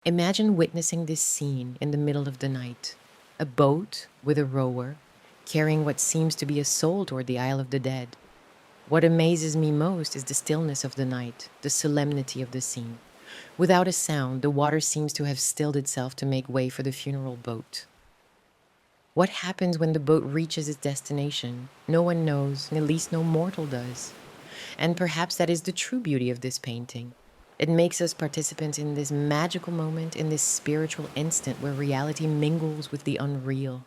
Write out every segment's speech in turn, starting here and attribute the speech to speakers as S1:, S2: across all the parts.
S1: Imagine witnessing this scene in the middle of the night. A boat with a rower carrying what seems to be a soul toward the Isle of the Dead. What amazes me most is the stillness of the night, the solemnity of the scene. Without a sound, the water seems to have stilled itself to make way for the funeral boat. What happens when the boat reaches its destination? No one knows, at least no mortal does. And perhaps that is the true beauty of this painting. It makes us participants in this magical moment, in this spiritual instant where reality mingles with the unreal.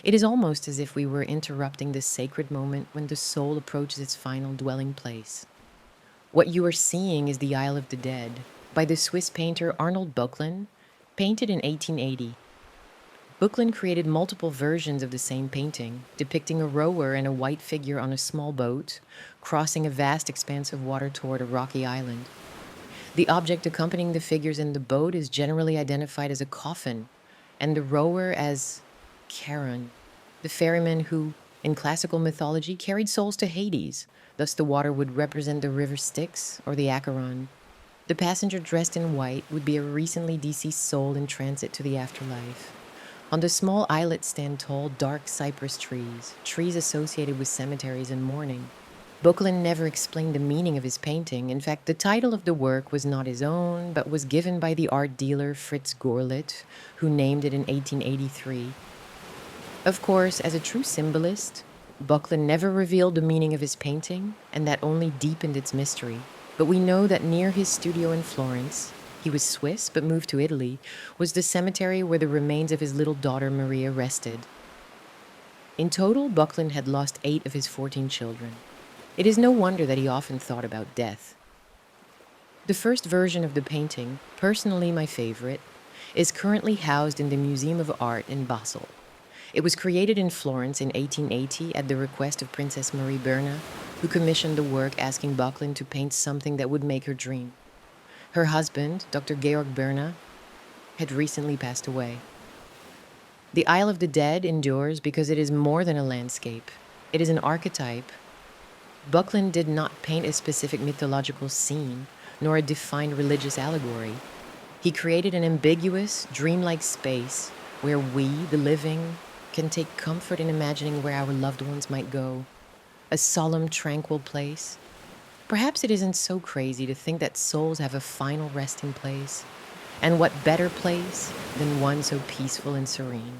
S1: It is almost as if we were interrupting this sacred moment when the soul approaches its final dwelling place. What you are seeing is the Isle of the Dead by the Swiss painter Arnold Böcklin, painted in 1880. Böcklin created multiple versions of the same painting, depicting a rower and a white figure on a small boat, crossing a vast expanse of water toward a rocky island. The object accompanying the figures in the boat is generally identified as a coffin, and the rower as Charon, the ferryman who, in classical mythology, carried souls to Hades. Thus the water would represent the river Styx or the Acheron. The passenger dressed in white would be a recently deceased soul in transit to the afterlife. On the small islet stand tall, dark cypress trees, trees associated with cemeteries and mourning. Böcklin never explained the meaning of his painting. In fact, the title of the work was not his own, but was given by the art dealer Fritz Gorlit, who named it in 1883. Of course, as a true symbolist, Böcklin never revealed the meaning of his painting, and that only deepened its mystery. But we know that near his studio in Florence, he was Swiss but moved to Italy, was the cemetery where the remains of his little daughter Maria rested. In total, Böcklin had lost 8 of his 14 children. It is no wonder that he often thought about death. The first version of the painting, personally my favorite, is currently housed in the Museum of Art in Basel. It was created in Florence in 1880 at the request of Princess Marie Berna, who commissioned the work asking Böcklin to paint something that would make her dream. Her husband, Dr. Georg Berna, had recently passed away. The Isle of the Dead endures because it is more than a landscape. It is an archetype. Böcklin did not paint a specific mythological scene, nor a defined religious allegory. He created an ambiguous, dreamlike space where we, the living, can take comfort in imagining where our loved ones might go. A solemn, tranquil place. Perhaps it isn't so crazy to think that souls have a final resting place. And what better place than one so peaceful and serene?